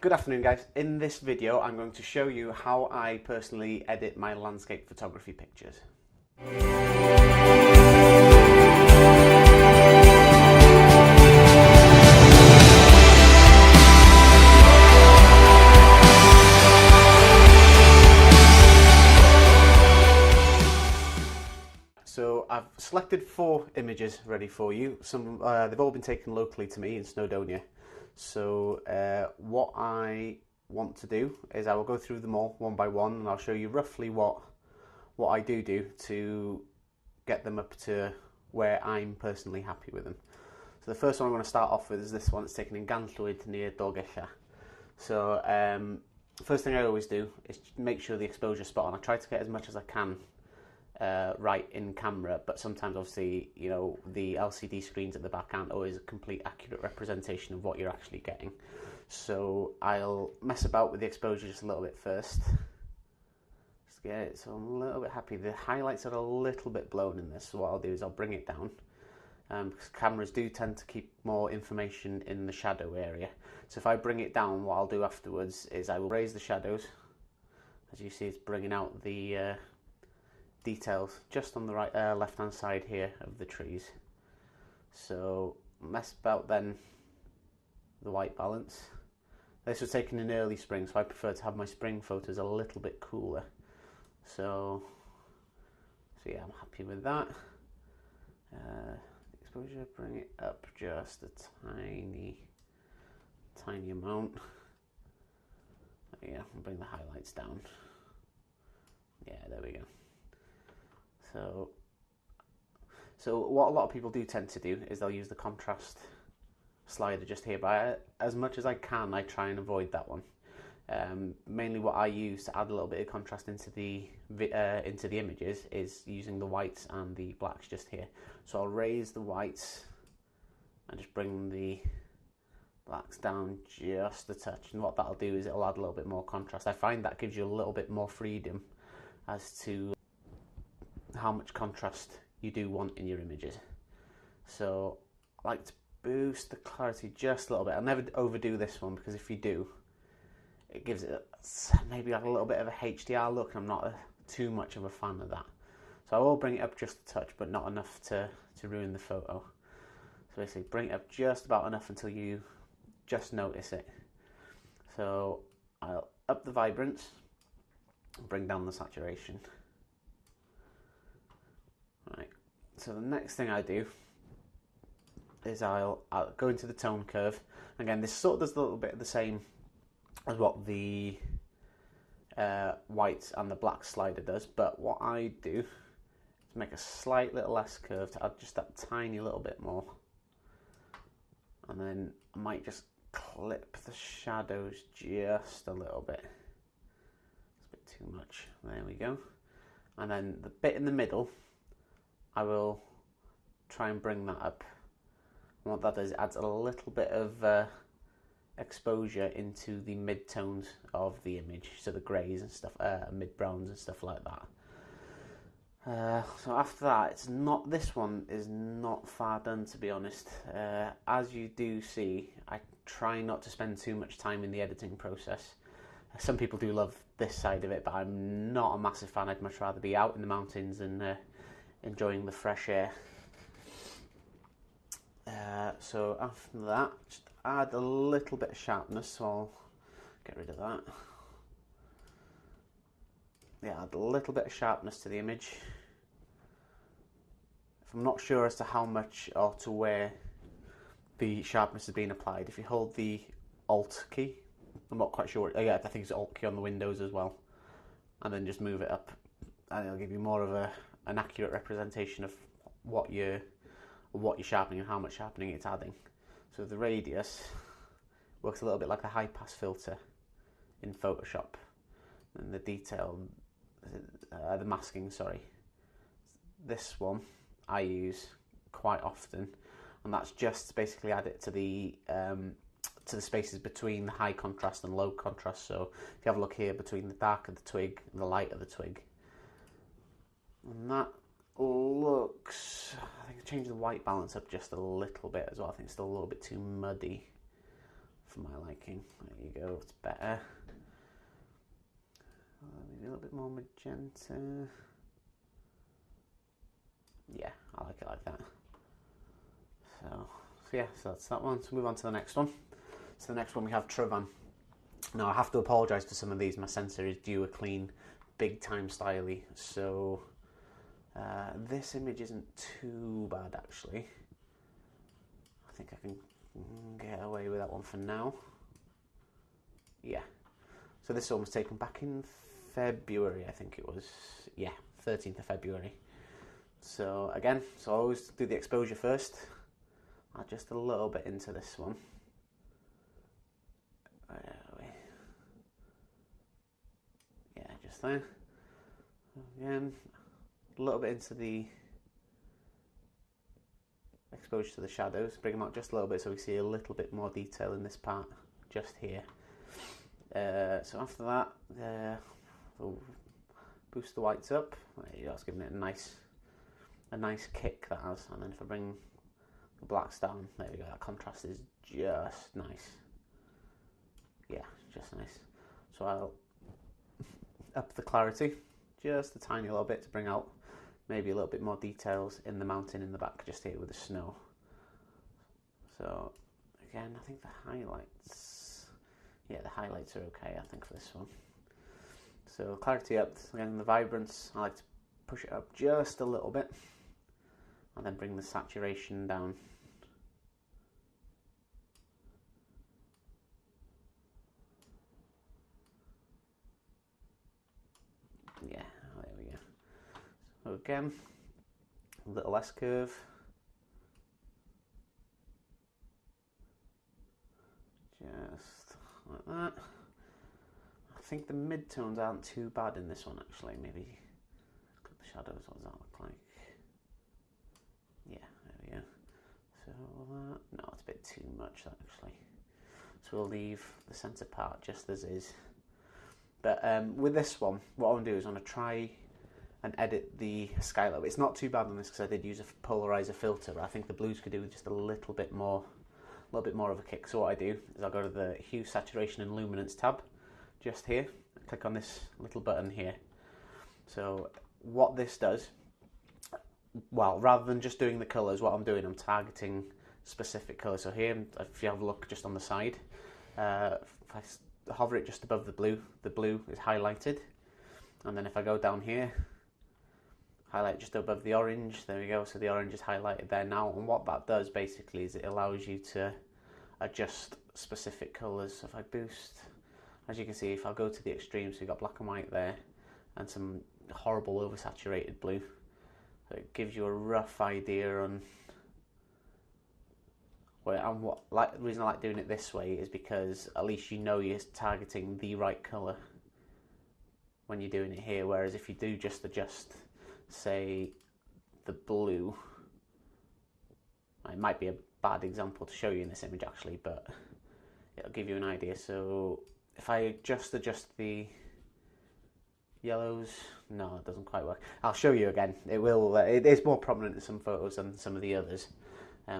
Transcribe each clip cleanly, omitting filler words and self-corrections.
Good afternoon guys. In this video I'm going to show you how I personally edit my landscape photography pictures. So I've selected 4 images ready for you. They've all been taken locally to me in Snowdonia. So what I want to do is I will go through them all one by one, and I'll show you roughly what I do to get them up to where I'm personally happy with them. So the first one I'm going to start off with is this one. It's taken in Ganllwyd near Dolgellau. So first thing I always do is make sure the exposure's spot on. I try to get as much as I can right in camera, but sometimes obviously, you know, the LCD screens at the back aren't always a complete accurate representation of what you're actually getting. So I'll mess about with the exposure just a little bit first. Just get it so I'm a little bit happy. The highlights are a little bit blown in this, so what I'll do is I'll bring it down. Because cameras do tend to keep more information in the shadow area. So if I bring it down, what I'll do afterwards is I will raise the shadows. As you see, it's bringing out the details just on the right left hand side here of the trees. So mess about then the white balance. This was taken in early spring, so I prefer to have my spring photos a little bit cooler. So yeah, I'm happy with that. Exposure, bring it up just a tiny amount. Yeah, bring the highlights down. Yeah, there we go. So what a lot of people do tend to do is they'll use the contrast slider just here, but as much as I can, I try and avoid that one. Mainly what I use to add a little bit of contrast into the images is using the whites and the blacks just here. So I'll raise the whites and just bring the blacks down just a touch, and what that'll do is it'll add a little bit more contrast. I find that gives you a little bit more freedom as to how much contrast you do want in your images. So I like to boost the clarity just a little bit. I'll never overdo this one, because if you do, it gives it maybe like a little bit of a HDR look, and I'm not too much of a fan of that. So I will bring it up just a touch, but not enough to ruin the photo. So basically bring it up just about enough until you just notice it. So I'll up the vibrance, bring down the saturation. Right, so the next thing I do is I'll go into the tone curve. Again, this sort of does a little bit of the same as what the white and the black slider does, but what I do is make a slight little S curve to add just that tiny little bit more, and then I might just clip the shadows just a little bit. It's a bit too much. There we go. And then the bit in the middle, I will try and bring that up. And what that does, it adds a little bit of exposure into the mid-tones of the image, so the greys and stuff, mid-browns and stuff like that. So after that, this one is not far done, to be honest. As you do see, I try not to spend too much time in the editing process. Some people do love this side of it, but I'm not a massive fan. I'd much rather be out in the mountains and enjoying the fresh air. So after that, just add a little bit of sharpness, so I'll get rid of that. Yeah, add a little bit of sharpness to the image. If I'm not sure as to how much or to where the sharpness has been applied, if you hold the Alt key, I'm not quite sure, yeah, I think it's Alt key on the Windows as well, and then just move it up, and it'll give you more of an accurate representation of what you're sharpening and how much sharpening it's adding. So the radius works a little bit like a high pass filter in Photoshop, and the detail, the masking, sorry, this one I use quite often, and that's just basically add it to the spaces between the high contrast and low contrast. So if you have a look here between the dark of the twig and the light of the twig, and that looks, I think I changed the white balance up just a little bit as well. I think it's still a little bit too muddy for my liking. There you go, it's better. Maybe a little bit more magenta. Yeah, I like it like that. So yeah, so that's that one. So move on to the next one. So the next one we have Travan. Now I have to apologise for some of these. My sensor is due a clean, big time styly. So this image isn't too bad actually. I think I can get away with that one for now. Yeah. So this one was taken back in February, I think it was. Yeah, 13th of February. So again, so I always do the exposure first. Add just a little bit into this one. Yeah, just there. Again, a little bit into the exposure to the shadows. Bring them out just a little bit so we see a little bit more detail in this part, just here. So after that, we'll boost the whites up. There you go, it's giving it a nice kick that has. And then if I bring the blacks down, there we go, that contrast is just nice. Yeah, just nice. So I'll up the clarity just a tiny little bit to bring out maybe a little bit more details in the mountain in the back, just here with the snow. So again, I think the highlights, yeah, the highlights are okay, I think, for this one. So clarity up, again the vibrance, I like to push it up just a little bit and then bring the saturation down. Yeah, there we go. So again, a little S curve. Just like that. I think the mid-tones aren't too bad in this one actually. Maybe look at the shadows, what does that look like? Yeah, there we go. So no, it's a bit too much actually. So we'll leave the centre part just as is. But with this one, what I want to do is I want to try and edit the sky a little bit. It's not too bad on this because I did use a polarizer filter, but I think the blues could do with just a little bit more of a kick. So what I do is I'll go to the hue, saturation and luminance tab just here, click on this little button here. So what this does, well, rather than just doing the colours, what I'm doing, I'm targeting specific colours. So here, if you have a look just on the side, if I hover it just above the blue is highlighted. And then if I go down here, highlight just above the orange, there we go, so the orange is highlighted there now. And what that does basically is it allows you to adjust specific colours. So if I boost, as you can see, if I go to the extreme, so you've got black and white there and some horrible oversaturated blue, so it gives you a rough idea on the reason I like doing it this way is because at least you know you're targeting the right colour when you're doing it here, whereas if you do just adjust, say, the blue, it might be a bad example to show you in this image actually, but it'll give you an idea. So if I just adjust the yellows, no, it doesn't quite work. I'll show you again. It will. It is more prominent in some photos than some of the others.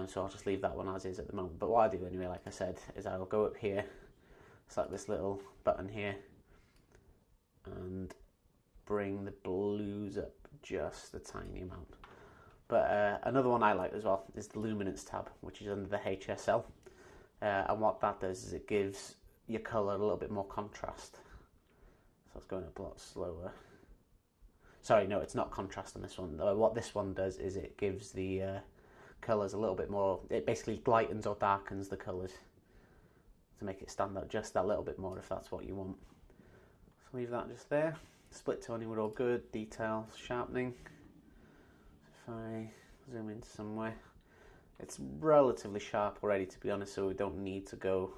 So I'll just leave that one as is at the moment. But what I do anyway, like I said, is I'll go up here, select this little button here, and bring the blues up just a tiny amount. But another one I like as well is the luminance tab, which is under the HSL. And what that does is it gives your colour a little bit more contrast. So it's going up a lot slower. Sorry, no, it's not contrast on this one. What this one does is it gives the colours a little bit more, it basically lightens or darkens the colours to make it stand out just that little bit more if that's what you want. So leave that just there. Split toning, we're all good. Detail, sharpening. If I zoom in somewhere, it's relatively sharp already, to be honest, so we don't need to go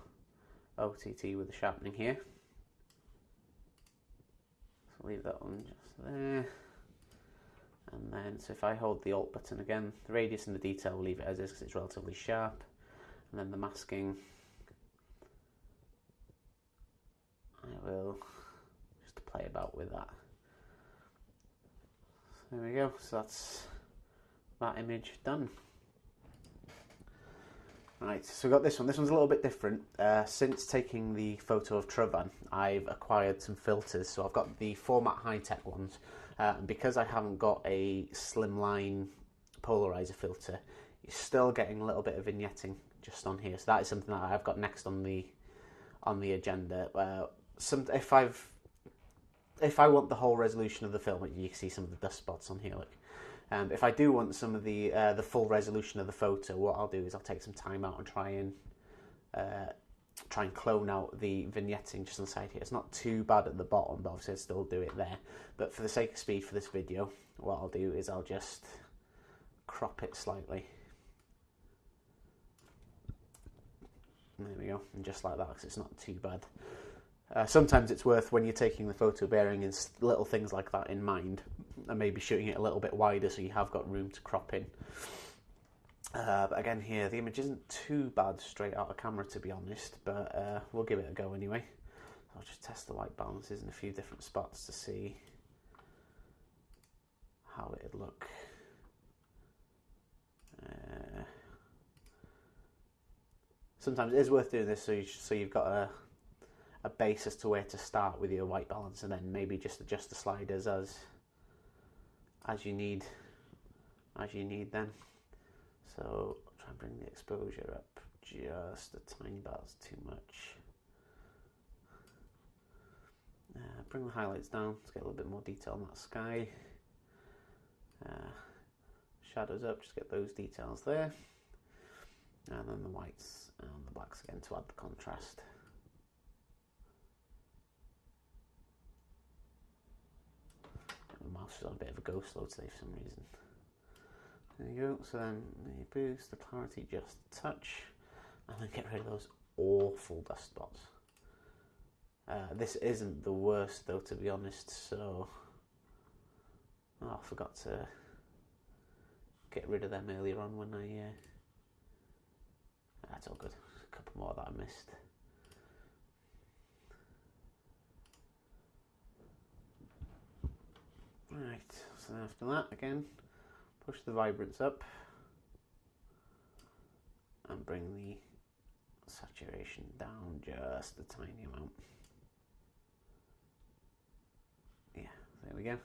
OTT with the sharpening here. So leave that one just there. And then, so if I hold the Alt button again, the radius and the detail, we'll leave it as is because it's relatively sharp. And then the masking, I will just play about with that. So there we go, so that's that image done. Right, so we've got this one. This one's a little bit different. Since taking the photo of Travan, I've acquired some filters. So I've got the Format High-Tech ones. And because I haven't got a slimline polarizer filter, you're still getting a little bit of vignetting just on here. So that is something that I've got next on the agenda. If I want the whole resolution of the film, you can see some of the dust spots on here. Look. If I do want some of the full resolution of the photo, what I'll do is I'll take some time out and try and clone out the vignetting just on the side here. It's not too bad at the bottom, but obviously I'll still do it there. But for the sake of speed for this video, what I'll do is I'll just crop it slightly. There we go, and just like that, because it's not too bad. Sometimes it's worth, when you're taking the photo, bearing in little things like that in mind, and maybe shooting it a little bit wider so you have got room to crop in. But again here, the image isn't too bad straight out of camera, to be honest, but we'll give it a go anyway. I'll just test the white balances in a few different spots to see how it'd look. Sometimes it is worth doing this so you've got a base as to where to start with your white balance, and then maybe just adjust the sliders as you need then. So try and bring the exposure up just a tiny bit, that's too much. Bring the highlights down to get a little bit more detail on that sky. Shadows up, just get those details there. And then the whites and the blacks again to add the contrast. The mouse is on a bit of a go slow today for some reason. There you go, so then you boost the clarity just a touch and then get rid of those awful dust spots. This isn't the worst though, to be honest, so I forgot to get rid of them earlier on when that's all good. A couple more that I missed. Right, so after that, again, push the vibrance up and bring the saturation down just a tiny amount. Yeah, there we go.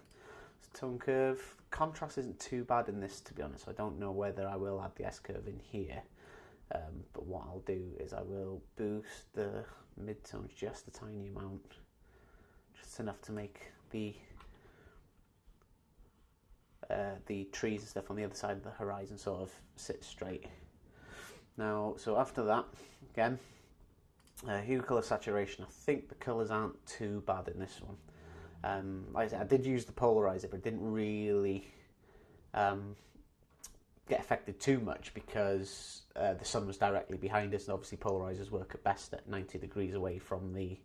So tone curve. Contrast isn't too bad in this, to be honest. I don't know whether I will add the S-curve in here. But what I'll do is I will boost the midtones just a tiny amount, just enough to make the trees and stuff on the other side of the horizon sort of sit straight. Now, so after that, again, hue, colour, saturation. I think the colours aren't too bad in this one. Like I said, I did use the polarizer, but it didn't really get affected too much because the sun was directly behind us, and obviously polarizers work at best at 90 degrees away from the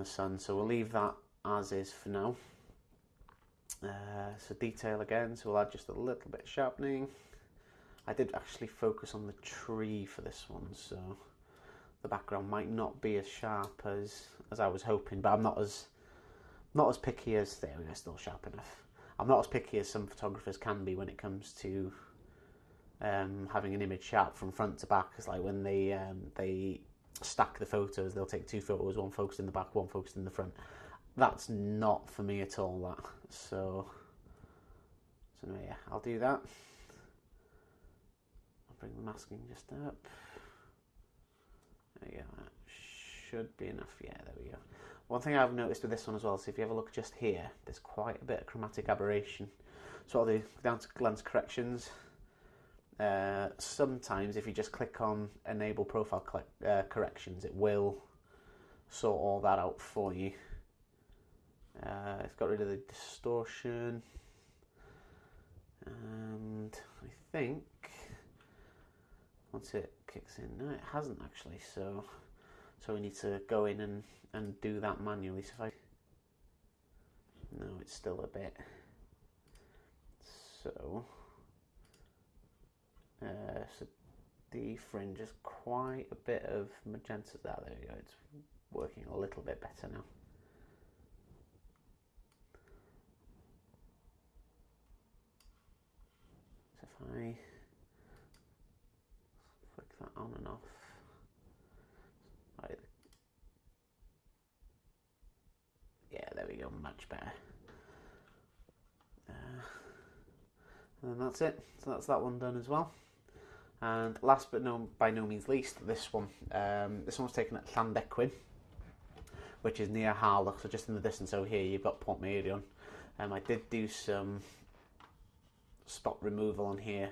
sun. So we'll leave that as is for now. So detail again, so we'll add just a little bit of sharpening. I did actually focus on the tree for this one, so the background might not be as sharp as I was hoping, but I'm not as picky as, there we go, still sharp enough. I'm not as picky as some photographers can be when it comes to having an image sharp from front to back. It's like when they stack the photos, they'll take two photos, one focused in the back, one focused in the front. That's not for me at all, that. So anyway, yeah, I'll do that. I'll bring the masking just up. There we go, that should be enough. Yeah, there we go. One thing I've noticed with this one as well, so if you have a look just here, there's quite a bit of chromatic aberration. So I'll do down to lens corrections. Sometimes if you just click on enable profile corrections, it will sort all that out for you. It's got rid of the distortion, and I think once it kicks in, no, it hasn't actually. So we need to go in and do that manually. So if no, it's still a bit. So the fringe is quite a bit of magenta there. There we go. It's working a little bit better now. So if I that on and off. Right. Yeah, there we go, much better. And that's it. So that's that one done as well. And last but by no means least, this one. This one was taken at Llandequin, which is near Harlow. So just in the distance over here, you've got Portmeirion. I did do some spot removal on here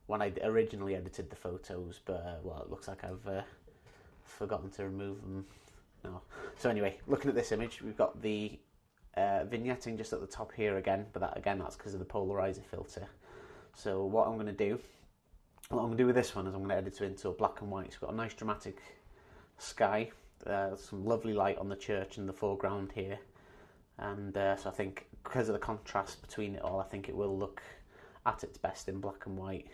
when I originally edited the photos, but well, it looks like I've forgotten to remove them now. So anyway, looking at this image, we've got the vignetting just at the top here again, but that's because of the polarizer filter. So what I'm going to do with this one is I'm going to edit it into a black and white. So we've got a nice dramatic sky, some lovely light on the church in the foreground here, and so I think because of the contrast between it all, I think it will look at its best in black and white.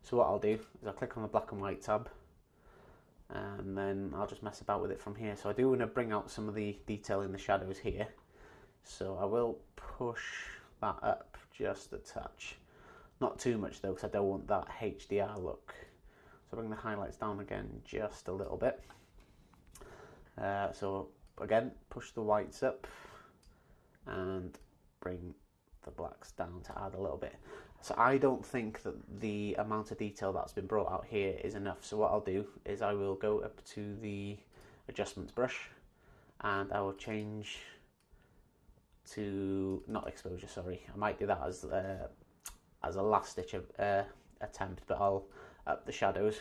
So what I'll do is I'll click on the black and white tab, and then I'll just mess about with it from here. So I do want to bring out some of the detail in the shadows here, so I will push that up just a touch. Not too much though, because I don't want that HDR look. So bring the highlights down again just a little bit. So again, push the whites up and bring the blacks down to add a little bit. So I don't think that the amount of detail that's been brought out here is enough. So what I'll do is I will go up to the adjustments brush and I will change to, not exposure, sorry. I might do that as a last ditch attempt, but I'll up the shadows.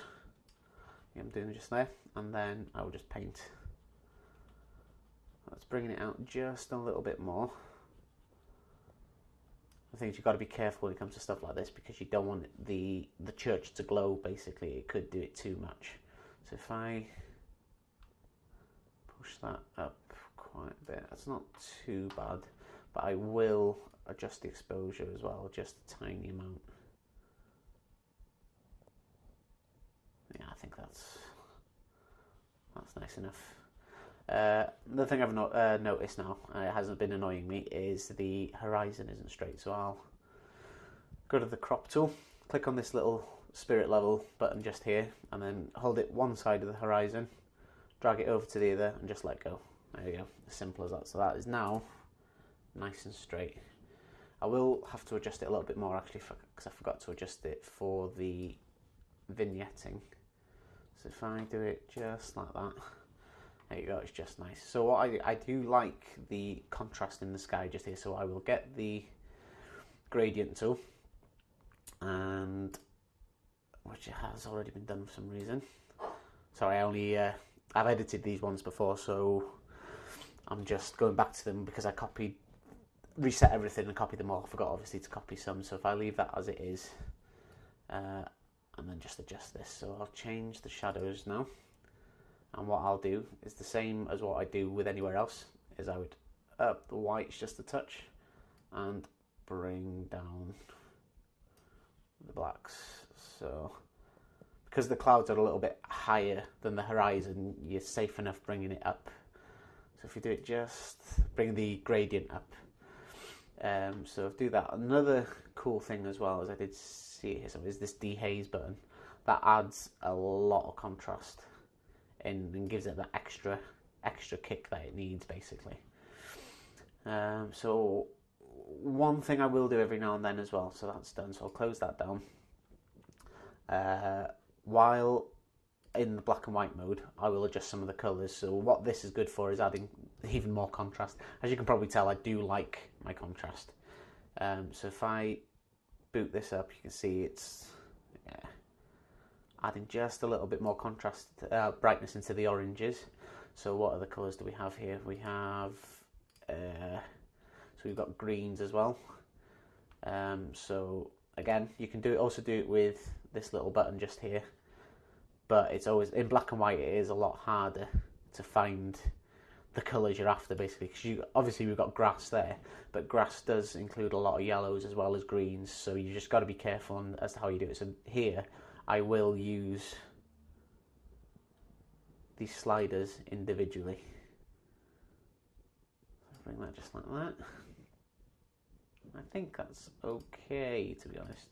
I'm doing it just there, and then I will just paint. That's bringing it out just a little bit more. I think you've got to be careful when it comes to stuff like this, because you don't want the church to glow, basically. It could do it too much. So if I push that up quite a bit, that's not too bad, but I will adjust the exposure as well, just a tiny amount. Yeah, I think that's nice enough. The thing I've noticed now, it hasn't been annoying me, is the horizon isn't straight. So I'll go to the crop tool, click on this little spirit level button just here, and then hold it one side of the horizon, drag it over to the other, and just let go. There you go, as simple as that. So that is now nice and straight. I will have to adjust it a little bit more actually, because I forgot to adjust it for the vignetting. So if I do it just like that, there you go, it's just nice. So what I do like the contrast in the sky just here, so I will get the gradient tool, and which has already been done for some reason. Sorry, I've edited these ones before, so I'm just going back to them because I reset everything and copied them all. I forgot obviously to copy some, so if I leave that as it is, and then just adjust this. So I'll change the shadows now, and what I'll do is the same as what I do with anywhere else, is I would up the whites just a touch and bring down the blacks. So because the clouds are a little bit higher than the horizon, you're safe enough bringing it up. So if you do it, just bring the gradient up. So do that. Another cool thing as well, as I did see it here, so is this dehaze button. That adds a lot of contrast in and gives it that extra kick that it needs, basically. So one thing I will do every now and then as well, so that's done, so I'll close that down. While in the black and white mode, I will adjust some of the colours. So what this is good for is adding even more contrast. As you can probably tell, I do like my contrast. So if I boot this up, you can see it's adding just a little bit more contrast, brightness into the oranges. So what other colours do we have here? We have, so we've got greens as well. So again, you can also do it with this little button just here. But it's always, in black and white, it is a lot harder to find the colours you're after, basically, because obviously we've got grass there, but grass does include a lot of yellows as well as greens, so you just got to be careful as to how you do it. So here, I will use these sliders individually. Bring that just like that. I think that's okay, to be honest.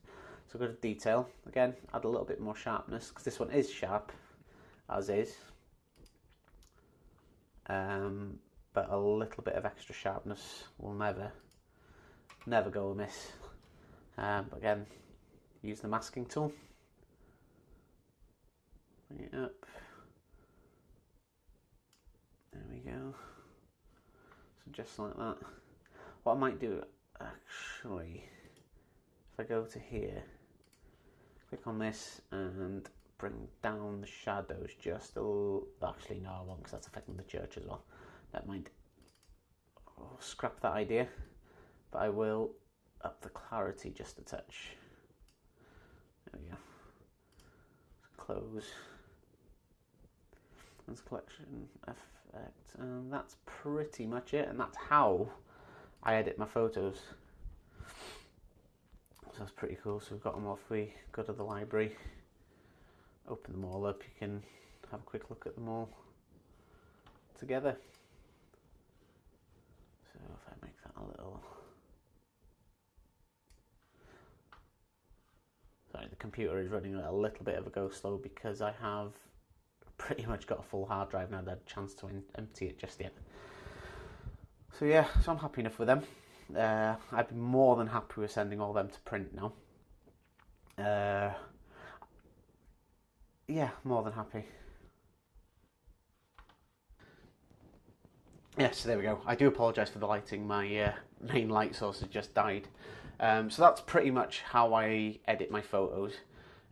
So go to detail, again, add a little bit more sharpness, because this one is sharp, as is. But a little bit of extra sharpness will never go amiss. But again, use the masking tool. Bring it up. There we go. So just like that. What I might do, actually, if I go to here, click on this and bring down the shadows just a little. Actually, no, I won't, because that's affecting the church as well. Never mind. I'll scrap that idea, but I will up the clarity just a touch. There we go. So close. That's collection effect, and that's pretty much it. And that's how I edit my photos. So that's pretty cool. So we've got them off. We go to the library, open them all up. You can have a quick look at them all together. So if I make that a little... Sorry, the computer is running a little bit of a go slow because I have pretty much got a full hard drive now. I had a chance to empty it just yet. So yeah, so I'm happy enough with them. I'd be more than happy with sending all them to print now. Yeah, more than happy. Yes, there we go. I do apologise for the lighting. My main light source has just died. So that's pretty much how I edit my photos.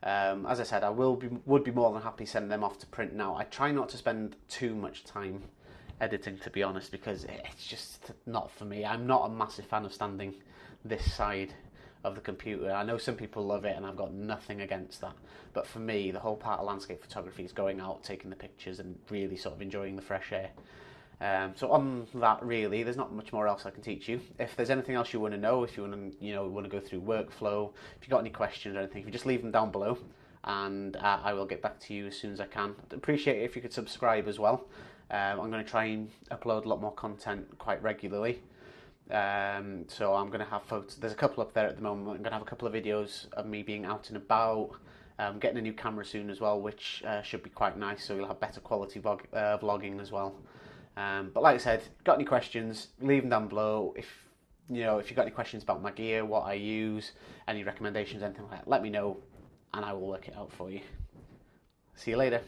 As I said, I would be more than happy sending them off to print now. I try not to spend too much time editing, to be honest, because it's just not for me. I'm not a massive fan of standing this side of the computer. I know some people love it, and I've got nothing against that. But for me, the whole part of landscape photography is going out, taking the pictures, and really sort of enjoying the fresh air. So on that, really, there's not much more else I can teach you. If there's anything else you want to know, if you want to, go through workflow, if you've got any questions or anything, if you just leave them down below, and I will get back to you as soon as I can. I'd appreciate it if you could subscribe as well. I'm going to try and upload a lot more content quite regularly. So I'm going to have photos. There's a couple up there at the moment. I'm going to have a couple of videos of me being out and about. Getting a new camera soon as well, which should be quite nice. So you'll have better quality vlogging as well. But like I said, got any questions, leave them down below. If you've got any questions about my gear, what I use, any recommendations, anything like that, let me know and I will work it out for you. See you later.